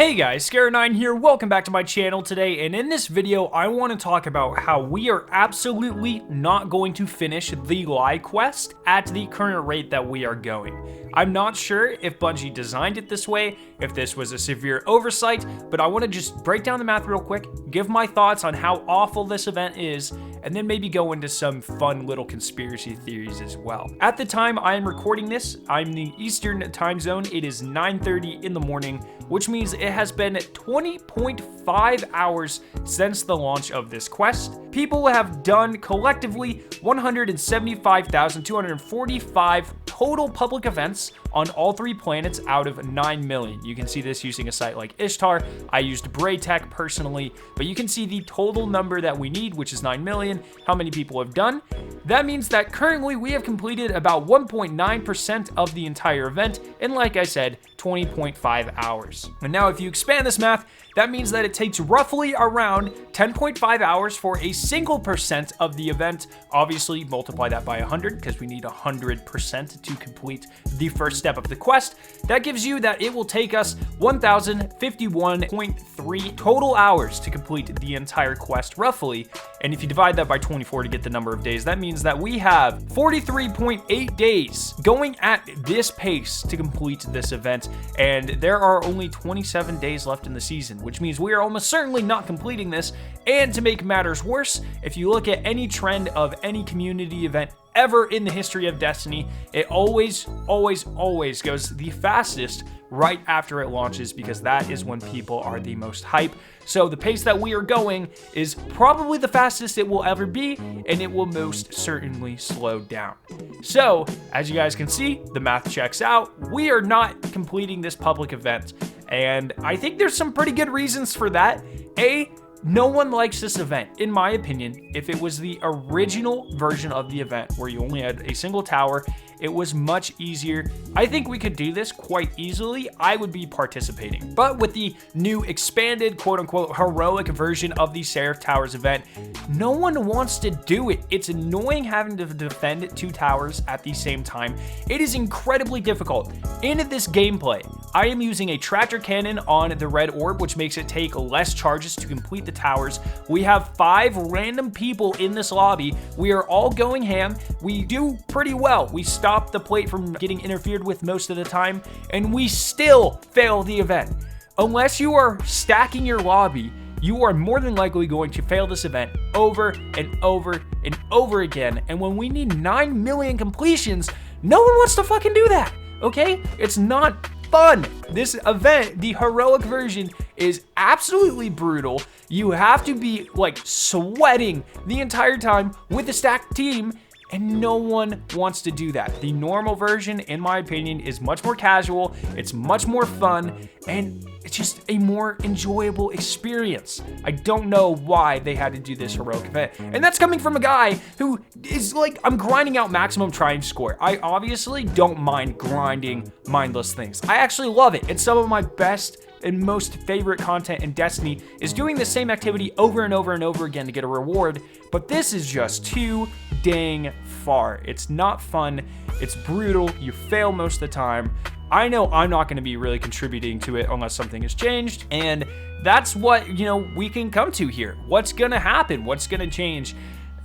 Hey guys, Scare9 here, welcome back to my channel today, and in this video I want to talk about how we are absolutely not going to finish the Lie quest at the current rate that we are going. I'm not sure if Bungie designed it this way, if this was a severe oversight, but I want to just break down the math real quick, give my thoughts on how awful this event is, and then maybe go into some fun little conspiracy theories as well. At the time I am recording this, I'm in the Eastern time zone. It is 9:30 in the morning, which means it has been 20.5 hours since the launch of this quest. People have done collectively 175,245 total public events on all three planets out of 9 million. You can see this using a site like Ishtar. I used Braytech personally, but you can see the total number that we need, which is 9 million, how many people have done. That means that currently we have completed about 1.9% of the entire event in, like I said, 20.5 hours. And now if you expand this math, that means that it takes roughly around 10.5 hours for a single percent of the event. Obviously, multiply that by 100 because we need 100% to complete the first step of the quest. That gives you that it will take us 1,051.3 total hours to complete the entire quest roughly. And if you divide that by 24 to get the number of days, that means that we have 43.8 days going at this pace to complete this event. And there are only 27 days left in the season, which means we are almost certainly not completing this. And to make matters worse, if you look at any trend of any community event ever in the history of Destiny, it always goes the fastest right after it launches, because that is when people are the most hype. So the pace that we are going is probably the fastest it will ever be, and it will most certainly slow down. So as you guys can see, the math checks out. We are not completing this public event, and I think there's some pretty good reasons for that. No one likes this event, in my opinion. If it was the original version of the event where you only had a single tower, it was much easier. I think we could do this quite easily. I would be participating. But with the new expanded, quote-unquote, heroic version of the Seraph Towers event, no one wants to do it. It's annoying having to defend two towers at the same time. It is incredibly difficult. In this gameplay, I am using a tractor cannon on the red orb, which makes it take less charges to complete the towers. We have 5 random people in this lobby. We are all going ham. We do pretty well. We stop the plate from getting interfered with most of the time, and we still fail the event. Unless you are stacking your lobby, you are more than likely going to fail this event over and over and over again. And when we need 9 million completions, no one wants to fucking do that, okay? It's not fun. This event, the heroic version, is absolutely brutal. You have to be like sweating the entire time with a stacked team, and no one wants to do that. The normal version, in my opinion, is much more casual, it's much more fun, and it's just a more enjoyable experience. I don't know why they had to do this heroic event. And that's coming from a guy who is like, I'm grinding out maximum triumph score. I obviously don't mind grinding mindless things. I actually love it. It's some of my best and most favorite content in Destiny is doing the same activity over and over and over again to get a reward, but this is just too dang far. It's not fun, it's brutal, you fail most of the time. I know I'm not going to be really contributing to it unless something has changed, and that's what, we can come to here. What's going to happen? What's going to change?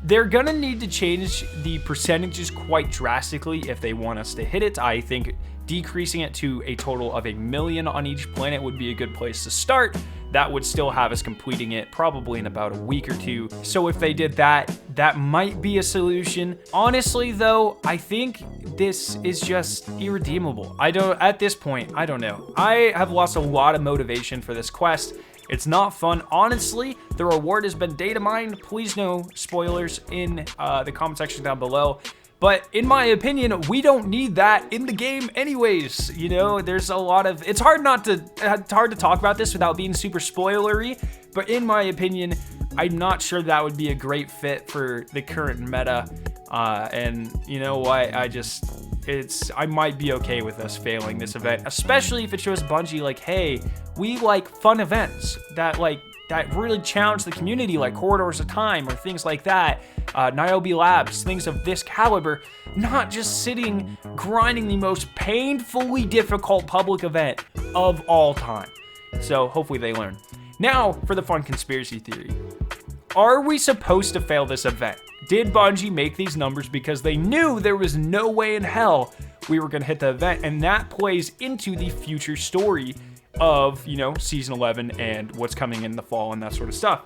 They're going to need to change the percentages quite drastically if they want us to hit it. I think decreasing it to a total of 1 million on each planet would be a good place to start. That would still have us completing it probably in about a week or two. So if they did that, that might be a solution. Honestly though, I think this is just irredeemable. At this point, I don't know. I have lost a lot of motivation for this quest. It's not fun. Honestly, the reward has been data mined. Please no spoilers in the comment section down below. But in my opinion, we don't need that in the game anyways. There's a lot of, it's hard to talk about this without being super spoilery, but in my opinion, I'm not sure that would be a great fit for the current meta. And you know what, I might be okay with us failing this event, especially if it shows Bungie like, hey, we like fun events that really challenge the community, like Corridors of Time or things like that, Niobe Labs, things of this caliber, not just sitting grinding the most painfully difficult public event of all time. So hopefully they learn. Now for the fun conspiracy theory. Are we supposed to fail this event? Did Bungie make these numbers because they knew there was no way in hell we were going to hit the event? And that plays into the future story of, you know, Season 11 and what's coming in the fall and that sort of stuff.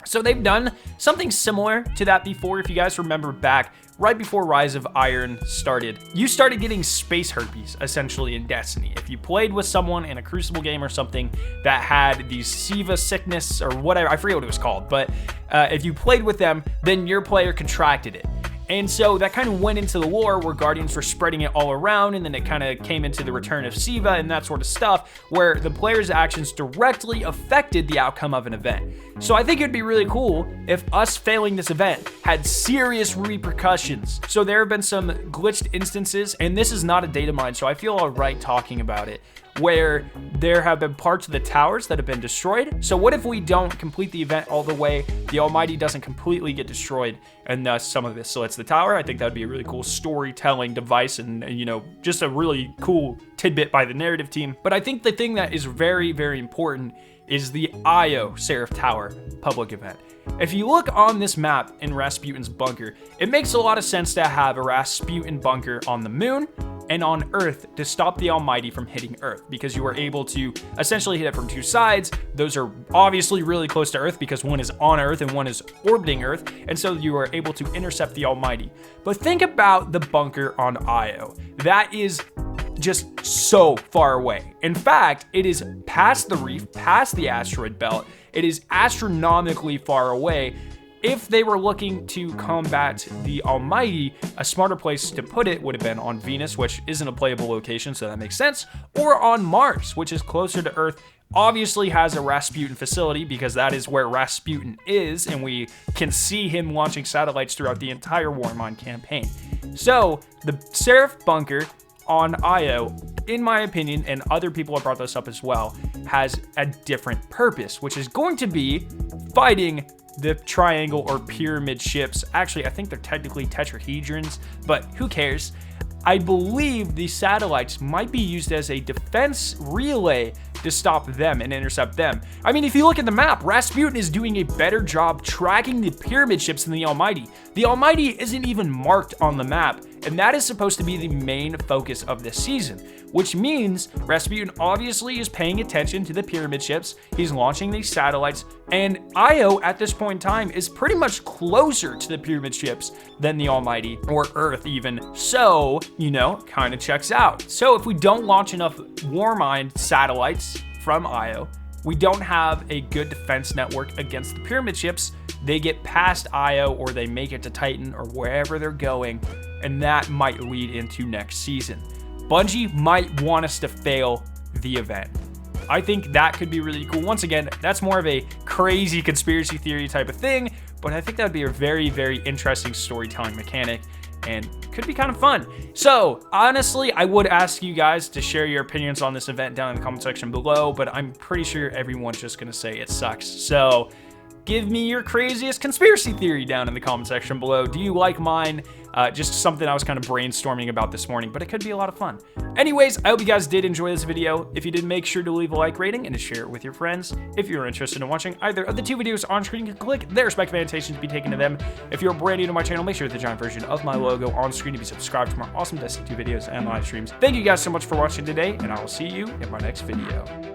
So they've done something similar to that before. If you guys remember back right before Rise of Iron started, you started getting space herpes essentially in Destiny. If you played with someone in a Crucible game or something that had the Siva sickness or whatever, I forget what it was called, but if you played with them, then your player contracted it. And so that kind of went into the lore where Guardians were spreading it all around, and then it kind of came into the return of Siva and that sort of stuff, where the player's actions directly affected the outcome of an event. So I think it'd be really cool if us failing this event had serious repercussions. So there have been some glitched instances, and this is not a data mine, so I feel all right talking about it, where there have been parts of the towers that have been destroyed. So what if we don't complete the event all the way, the Almighty doesn't completely get destroyed, and thus some of this selects the tower? I think that would be a really cool storytelling device and, you know, just a really cool tidbit by the narrative team. But I think the thing that is very, very important is the Io Seraph Tower public event. If you look on this map in Rasputin's bunker, it makes a lot of sense to have a Rasputin bunker on the moon and on Earth to stop the Almighty from hitting Earth, because you are able to essentially hit it from two sides. Those are obviously really close to Earth because one is on Earth and one is orbiting Earth, and so you are able to intercept the Almighty. But think about the bunker on Io. That is just so far away. In fact, it is past the reef, past the asteroid belt. It is astronomically far away. If they were looking to combat the Almighty, a smarter place to put it would have been on Venus, which isn't a playable location, so that makes sense, or on Mars, which is closer to Earth, obviously has a Rasputin facility because that is where Rasputin is, and we can see him launching satellites throughout the entire Warmind campaign. So the Seraph Bunker on Io, in my opinion, and other people have brought this up as well, has a different purpose, which is going to be fighting the triangle or pyramid ships. Actually, I think they're technically tetrahedrons, but who cares? I believe these satellites might be used as a defense relay to stop them and intercept them. I mean, if you look at the map, Rasputin is doing a better job tracking the pyramid ships than the Almighty. The Almighty isn't even marked on the map, and that is supposed to be the main focus of this season, which means Rasputin obviously is paying attention to the pyramid ships. He's launching these satellites, and Io at this point in time is pretty much closer to the pyramid ships than the Almighty, or Earth even. So, you know, kind of checks out. So if we don't launch enough Warmind satellites from Io, we don't have a good defense network against the pyramid ships. They get past Io, or they make it to Titan, or wherever they're going, and that might lead into next season. Bungie might want us to fail the event. I think that could be really cool. Once again, that's more of a crazy conspiracy theory type of thing, but I think that would be a very, very interesting storytelling mechanic and could be kind of fun. So honestly, I would ask you guys to share your opinions on this event down in the comment section below, but I'm pretty sure everyone's just gonna say it sucks. So give me your craziest conspiracy theory down in the comment section below. Do you like mine? Just something I was kind of brainstorming about this morning, but it could be a lot of fun. Anyways, I hope you guys did enjoy this video. If you did, make sure to leave a like rating and to share it with your friends. If you're interested in watching either of the two videos on screen, you can click their respective annotations to be taken to them. If you're brand new to my channel, make sure to hit the giant version of my logo on screen to be subscribed to more awesome Destiny 2 videos and live streams. Thank you guys so much for watching today, and I will see you in my next video.